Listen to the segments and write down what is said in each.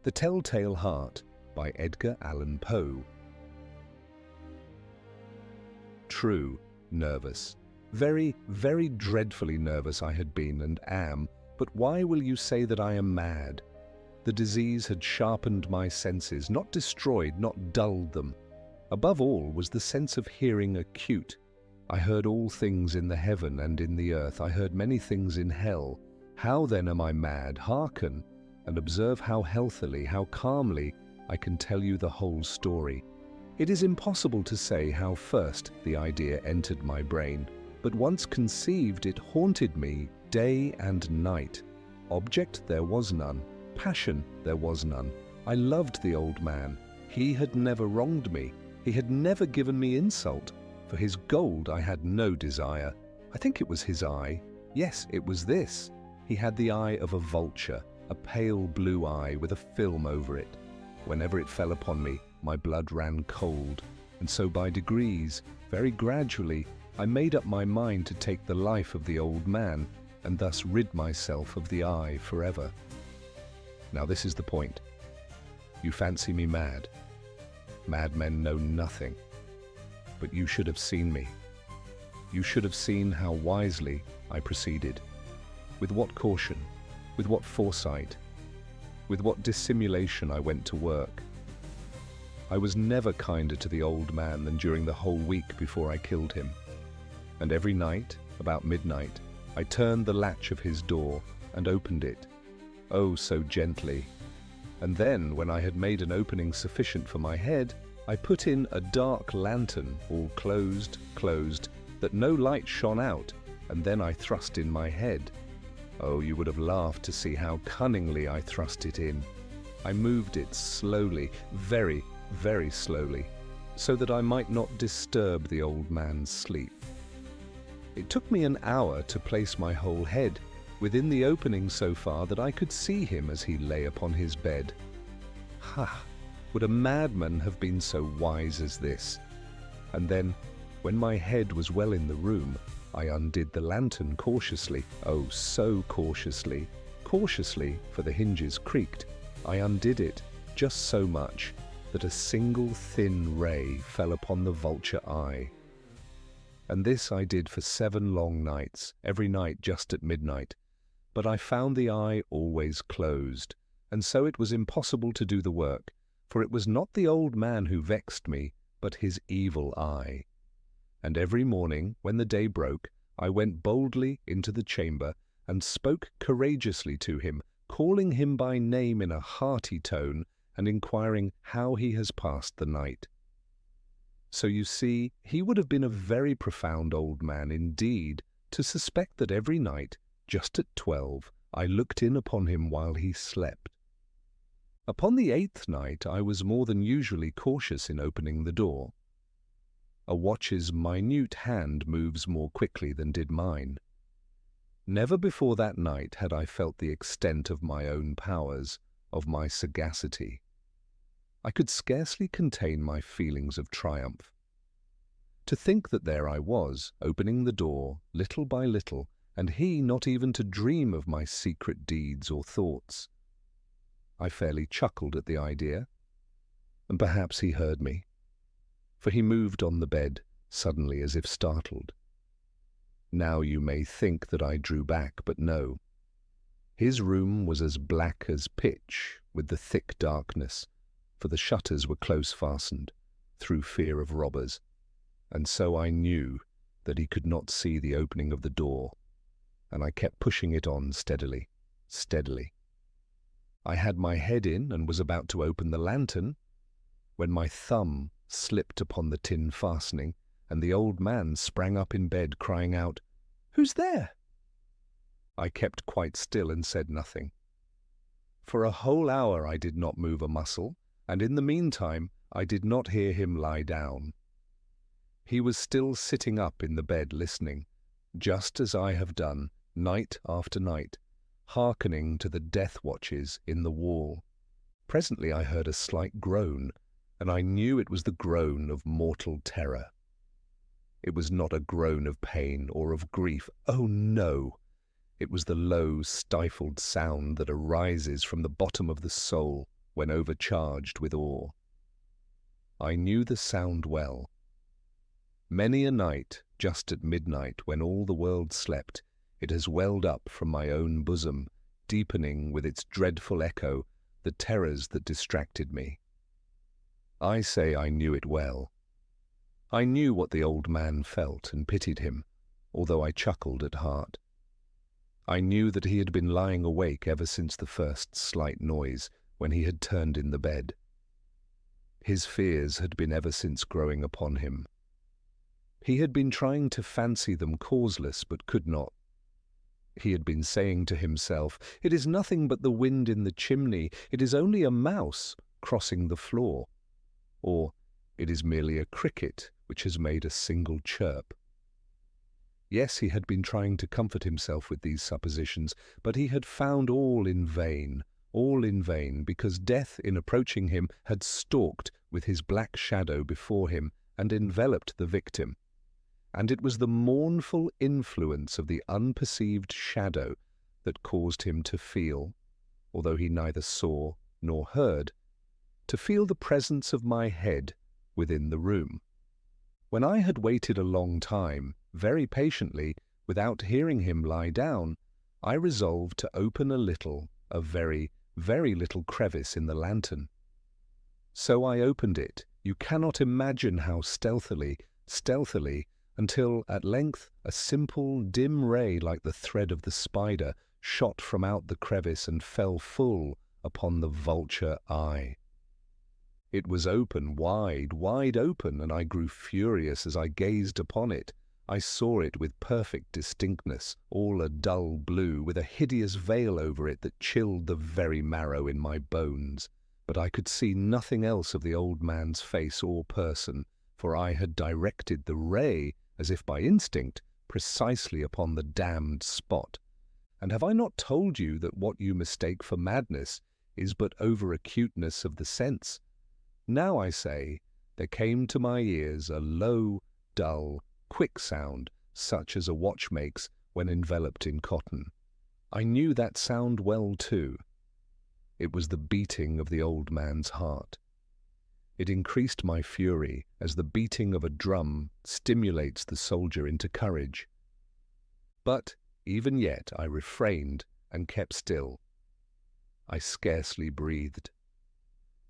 The Telltale Heart by Edgar Allan Poe. True, nervous. Very, very dreadfully nervous I had been and am, but why will you say that I am mad? The disease had sharpened my senses, not destroyed, not dulled them. Above all was the sense of hearing acute. I heard all things in the heaven and in the earth. I heard many things in hell. How then am I mad? Hearken, and observe how healthily, how calmly I can tell you the whole story. It is impossible to say how first the idea entered my brain, but once conceived it haunted me day and night. Object there was none, passion there was none. I loved the old man. He had never wronged me. He had never given me insult. For his gold I had no desire. I think it was his eye. Yes, it was this. He had the eye of a vulture, a pale blue eye with a film over it. Whenever it fell upon me, my blood ran cold, and so by degrees, very gradually, I made up my mind to take the life of the old man, and thus rid myself of the eye forever. Now this is the point. You fancy me mad. Madmen know nothing. But you should have seen me. You should have seen how wisely I proceeded. With what caution, with what foresight, with what dissimulation I went to work. I was never kinder to the old man than during the whole week before I killed him. And every night, about midnight, I turned the latch of his door and opened it, oh so gently. And then, when I had made an opening sufficient for my head, I put in a dark lantern, all closed, that no light shone out, and then I thrust in my head. Oh, you would have laughed to see how cunningly I thrust it in. I moved it slowly, very, very slowly, so that I might not disturb the old man's sleep. It took me an hour to place my whole head within the opening so far that I could see him as he lay upon his bed. Ha! Would a madman have been so wise as this? And then, when my head was well in the room, I undid the lantern cautiously, oh so cautiously, for the hinges creaked. I undid it just so much that a single thin ray fell upon the vulture eye. And this I did for 7 long nights, every night just at midnight. But I found the eye always closed, and so it was impossible to do the work, for it was not the old man who vexed me, but his evil eye. And every morning, when the day broke, I went boldly into the chamber and spoke courageously to him, calling him by name in a hearty tone and inquiring how he has passed the night. So you see, he would have been a very profound old man indeed to suspect that every night, just at 12, I looked in upon him while he slept. Upon the 8th night I was more than usually cautious in opening the door. A watch's minute hand moves more quickly than did mine. Never before that night had I felt the extent of my own powers, of my sagacity. I could scarcely contain my feelings of triumph. To think that there I was, opening the door, little by little, and he not even to dream of my secret deeds or thoughts. I fairly chuckled at the idea, and perhaps he heard me, for he moved on the bed, suddenly as if startled. Now you may think that I drew back, but no. His room was as black as pitch, with the thick darkness, for the shutters were close fastened, through fear of robbers, and so I knew that he could not see the opening of the door, and I kept pushing it on steadily, steadily. I had my head in and was about to open the lantern, when my thumb slipped upon the tin fastening, and the old man sprang up in bed, crying out, "Who's there?" I kept quite still and said nothing. For a whole hour I did not move a muscle, and in the meantime I did not hear him lie down. He was still sitting up in the bed listening, just as I have done, night after night, hearkening to the death watches in the wall. Presently I heard a slight groan, and I knew it was the groan of mortal terror. It was not a groan of pain or of grief. Oh, no! It was the low, stifled sound that arises from the bottom of the soul, when overcharged with awe. I knew the sound well. Many a night, just at midnight, when all the world slept, it has welled up from my own bosom, deepening with its dreadful echo the terrors that distracted me. I say I knew it well. I knew what the old man felt and pitied him, although I chuckled at heart. I knew that he had been lying awake ever since the first slight noise, when he had turned in the bed. His fears had been ever since growing upon him. He had been trying to fancy them causeless, but could not. He had been saying to himself, "It is nothing but the wind in the chimney, it is only a mouse crossing the floor," or "It is merely a cricket which has made a single chirp." Yes, he had been trying to comfort himself with these suppositions, but he had found all in vain, because death, in approaching him, had stalked with his black shadow before him and enveloped the victim. And it was the mournful influence of the unperceived shadow that caused him to feel, although he neither saw nor heard, to feel the presence of my head within the room. When I had waited a long time, very patiently, without hearing him lie down, I resolved to open a very, very little crevice in the lantern. So I opened it, you cannot imagine how stealthily, until at length a simple, dim ray like the thread of the spider shot from out the crevice and fell full upon the vulture eye. It was open, wide open, and I grew furious as I gazed upon it. I saw it with perfect distinctness, all a dull blue, with a hideous veil over it that chilled the very marrow in my bones. But I could see nothing else of the old man's face or person, for I had directed the ray, as if by instinct, precisely upon the damned spot. And have I not told you that what you mistake for madness is but over-acuteness of the sense? Now, I say, there came to my ears a low, dull, quick sound, such as a watch makes when enveloped in cotton. I knew that sound well, too. It was the beating of the old man's heart. It increased my fury, as the beating of a drum stimulates the soldier into courage. But even yet I refrained and kept still. I scarcely breathed.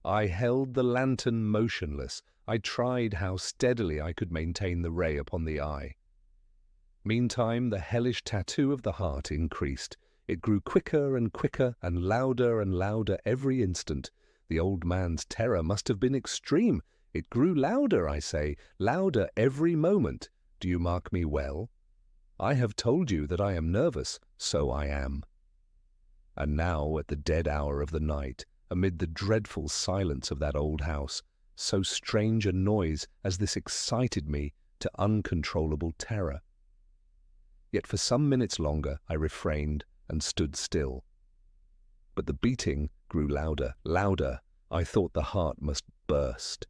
I held the lantern motionless. I tried how steadily I could maintain the ray upon the eye. Meantime, the hellish tattoo of the heart increased. It grew quicker and quicker and louder every instant. The old man's terror must have been extreme. It grew louder, I say, louder every moment. Do you mark me well? I have told you that I am nervous, so I am. And now, at the dead hour of the night, amid the dreadful silence of that old house, so strange a noise as this excited me to uncontrollable terror. Yet for some minutes longer I refrained and stood still. But the beating grew louder. I thought the heart must burst.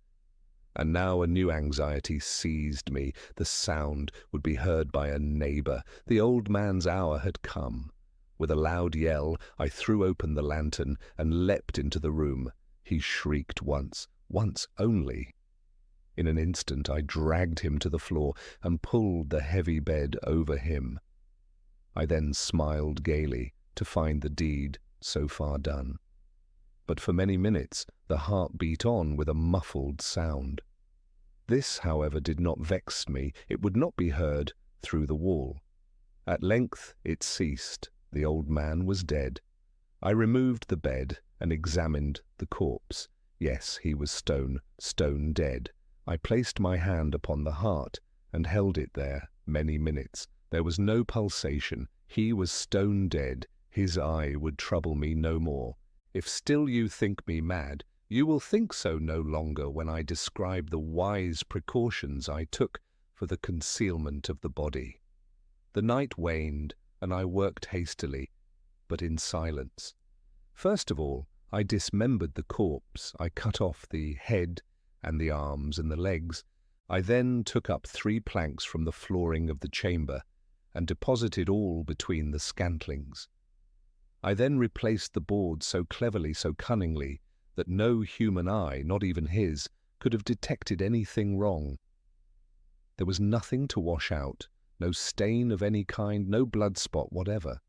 And now a new anxiety seized me. The sound would be heard by a neighbor. The old man's hour had come. With a loud yell, I threw open the lantern and leapt into the room. He shrieked once only. In an instant I dragged him to the floor and pulled the heavy bed over him. I then smiled gaily to find the deed so far done. But for many minutes the heart beat on with a muffled sound. This, however, did not vex me. It would not be heard through the wall. At length it ceased. The old man was dead. I removed the bed and examined the corpse. Yes, he was stone dead. I placed my hand upon the heart and held it there many minutes. There was no pulsation. He was stone dead. His eye would trouble me no more. If still you think me mad, you will think so no longer when I describe the wise precautions I took for the concealment of the body. The night waned, and I worked hastily, but in silence. First of all, I dismembered the corpse. I cut off the head and the arms and the legs. I then took up 3 planks from the flooring of the chamber and deposited all between the scantlings. I then replaced the boards so cleverly, so cunningly, that no human eye, not even his, could have detected anything wrong. There was nothing to wash out, no stain of any kind, no blood spot whatever.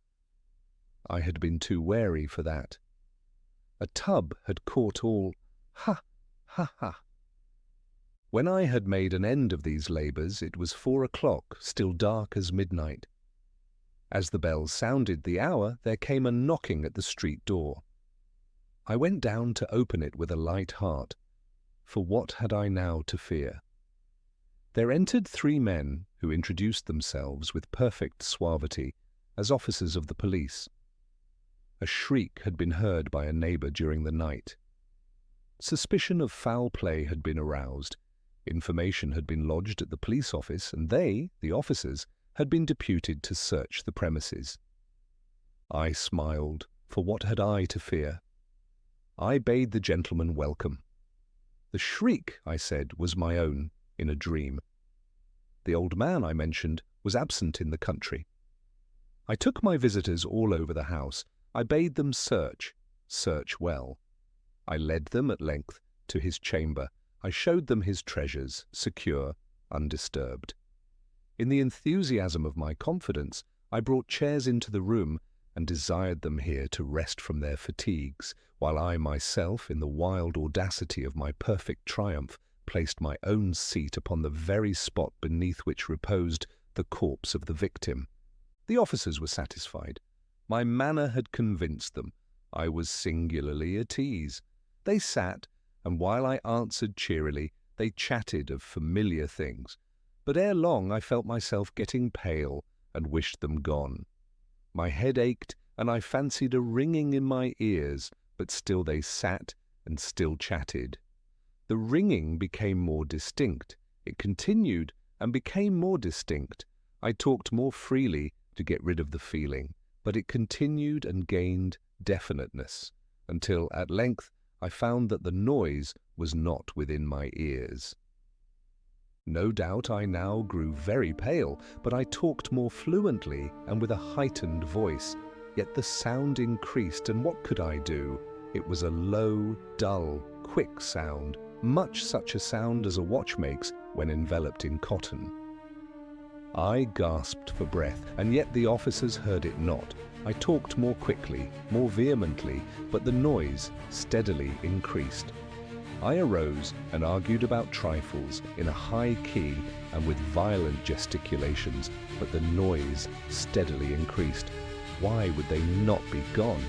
I had been too wary for that. A tub had caught all. Ha! Ha! Ha! When I had made an end of these labours, it was 4 o'clock, still dark as midnight. As the bells sounded the hour, there came a knocking at the street door. I went down to open it with a light heart, for what had I now to fear? There entered 3 men who introduced themselves with perfect suavity as officers of the police. A shriek had been heard by a neighbour during the night. Suspicion of foul play had been aroused. Information had been lodged at the police office, and they, the officers, had been deputed to search the premises. I smiled, for what had I to fear? I bade the gentleman welcome. The shriek, I said, was my own, in a dream. The old man, I mentioned, was absent in the country. I took my visitors all over the house. I bade them search well. I led them at length to his chamber. I showed them his treasures, secure, undisturbed. In the enthusiasm of my confidence, I brought chairs into the room and desired them here to rest from their fatigues, while I myself, in the wild audacity of my perfect triumph, placed my own seat upon the very spot beneath which reposed the corpse of the victim. The officers were satisfied. My manner had convinced them. I was singularly at ease. They sat, and while I answered cheerily, they chatted of familiar things. But ere long I felt myself getting pale and wished them gone. My head ached, and I fancied a ringing in my ears, but still they sat and still chatted. The ringing became more distinct. It continued and became more distinct. I talked more freely to get rid of the feeling, but it continued and gained definiteness, until at length I found that the noise was not within my ears. No doubt I now grew very pale, but I talked more fluently and with a heightened voice. Yet the sound increased, and what could I do? It was a low, dull, quick sound, much such a sound as a watch makes when enveloped in cotton. I gasped for breath, and yet the officers heard it not. I talked more quickly, more vehemently, but the noise steadily increased. I arose and argued about trifles in a high key and with violent gesticulations, but the noise steadily increased. Why would they not be gone?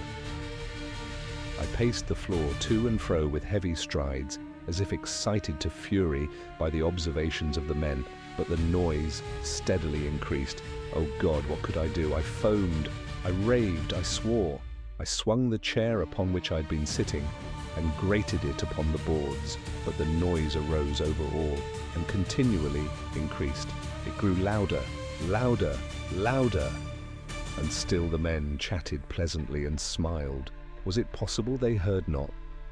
I paced the floor to and fro with heavy strides, as if excited to fury by the observations of the men, but the noise steadily increased. Oh God, what could I do? I foamed, I raved, I swore. I swung the chair upon which I had been sitting and grated it upon the boards, but the noise arose over all and continually increased. It grew louder, louder, louder, and still the men chatted pleasantly and smiled. Was it possible they heard not?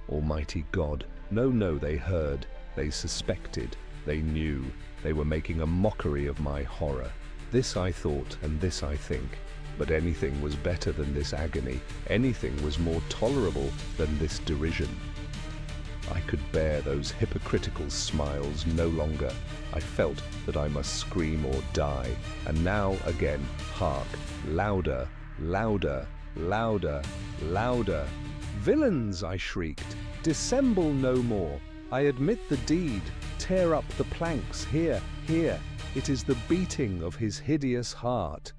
Almighty God, no, they heard, they suspected, they knew, they were making a mockery of my horror. This I thought, and this I think. But anything was better than this agony. Anything was more tolerable than this derision. I could bear those hypocritical smiles no longer. I felt that I must scream or die. And now again, hark, louder, louder, louder, louder. Villains, I shrieked, dissemble no more. I admit the deed. Tear up the planks, here, here. It is the beating of his hideous heart.